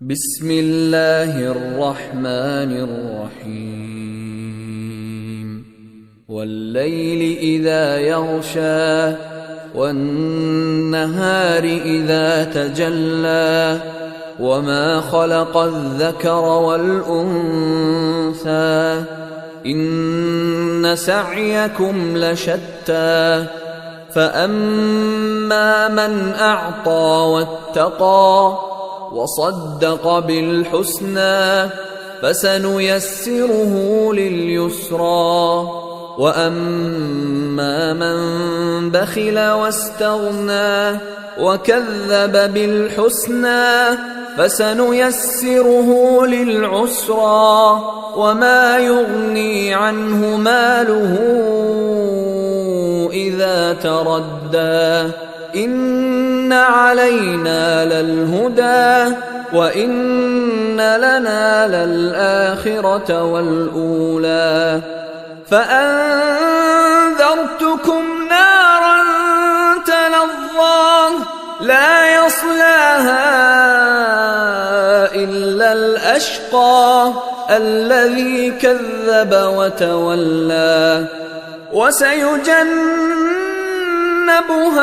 بسم الله الرحمن الرحيم والليل إذا يغشى والنهار إذا تجلى وما خلق الذكر والأنثى إن سعيكم لشتى فأما من أعطى واتقى وصدق بالحسنى فسنيسره لليسرى وأما من بخل واستغنى وكذب بالحسنى فسنيسره للعسرى وما يغني عنه ماله إذا تردى إن علينا للهدى وإن لنا للآخرة والأولى فأنذرتكم نارا تلظى لا يصلاها إلا الأشقى الذي كذب وتولى وسيجنبها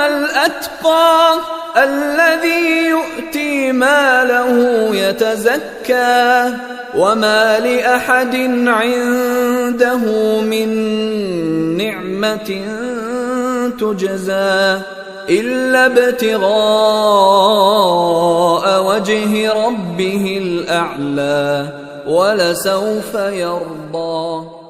الأتقى الذي يؤتي ماله يتزكى وما لأحد عنده من نعمة تجزى إلا ابتغاء وجه ربه الأعلى ولسوف يرضى.